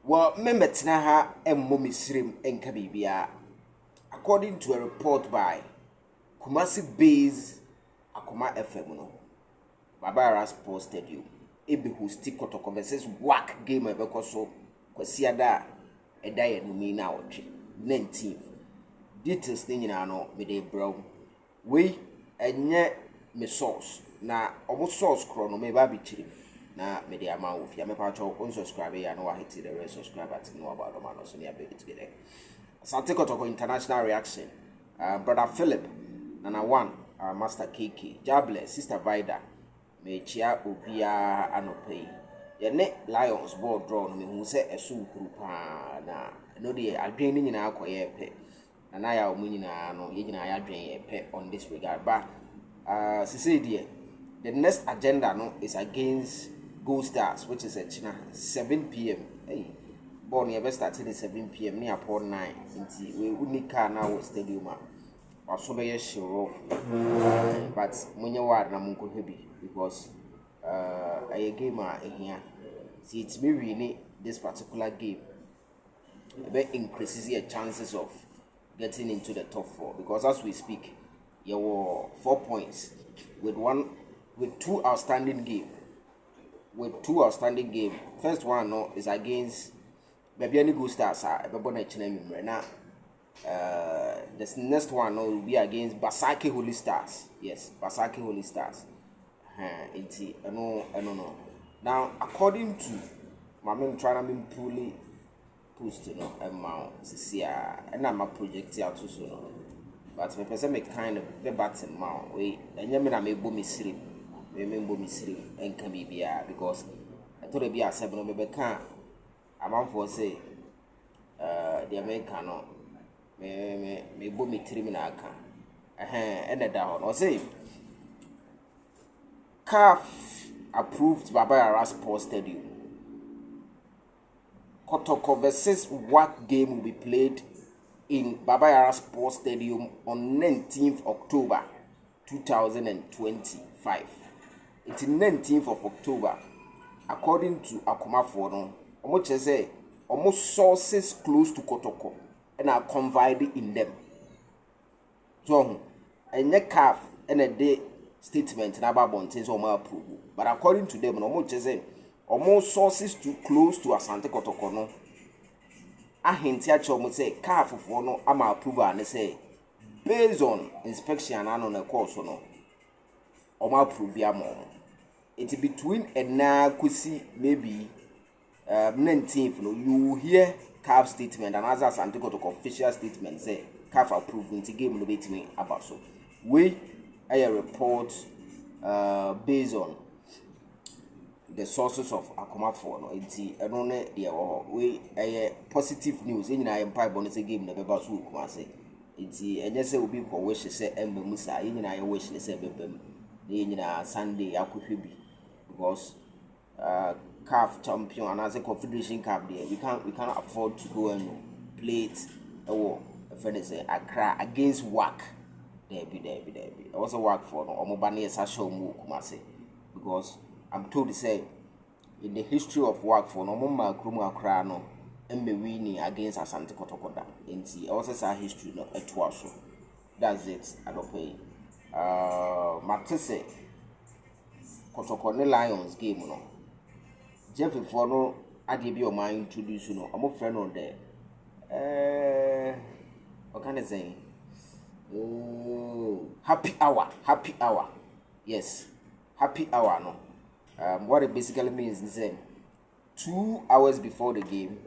Well, member Tinaha and Mommy Srim and Kabibia, according to a report by Kumasi based Akoma FM, Barbara Sports Stadium, Ebi who stick Kotoko versus whack game of Bekoso, Kwasiada, a day no mean out 19th. Details thing no me de bro. We enye me source na omo source chrono me ba bi chiri na me de ama wo fia me pa cho unsubscribe ya no wa hit the rest subscribe at no about the man so near be together. Asante Kotoko international reaction. Brother Philip Nana one Master KK Jable Sister Vida me chia obia anopai ye ne Lions ball draw no me hu se esu huru pa na no de adwen ni nyina akoye pe na ya omu nyina no ye nyina ya adwen ye pe on this regard but the next agenda no is against Gold Stars, which is at 7 p.m. Hey, born here start at 7 p.m. near upon 9. We would car now stadium. Or so be sure of, but when you are na munko heavy because a gamer here. See, it's me really this particular game. It increases your chances of getting into the top 4 because as we speak, you were 4 points with two outstanding game. First one no is against Baby Gold Stars. Now, this next one no will be against Basaki Holy Stars. Yes, Basaki Holy Stars. No. Now, according to my main trying to fully post amount and I'm a project here too soon. But my person make kind of a bad amount. We and you may bo me sleep. Remember me sleep and can be because I thought it be a 7 maybe can amount for say the American no me bo me 3 minutes and the down or say CAF approved Yara Sports Stadium. Kotoko versus what game will be played in Yara Sports Stadium on 19th October 2025. It's 19th of October, according to Akoma for no. Almost sources close to Kotoko and are confiding in them. So, and your calf and a day statement about Bontes or approval. But according to them, almost sources too close to Asante Kotoko no. I hint at you say calf for no ama approval and say based on inspection and on a course or no. Oma approve ya more. It's between and now maybe 19th no you hear calf statement and as Asante Kotoko official statement say calf approve into game no bet me about so. We a report based on the sources of Akoma for no we a positive news in I empire bonus game never about so Kumasi. It's and yes will be for wish say embe musa in I wish say bebem in Sunday akuhwebi because CAF champion and as a confederation cup there we can't afford to go and play it a friend say Accra against WAC there be also work for no omobani esasho mu Kumasi because I'm told to say in the history of work for no mama krumu Accra no embe winning against Asante Kotoko da nti also say history no etwa so that's it I don't pay matese Kotoko ne Lions game no Jeff for no ade bi o man introduce no omo friend on there what can I say happy hour yes happy hour no what it basically means is 2 hours before the game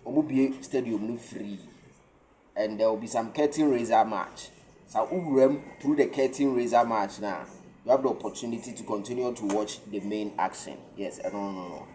Omubie stadium no free and there will be some curtain raiser match so through the curtain raiser match now you have the opportunity to continue to watch the main action yes no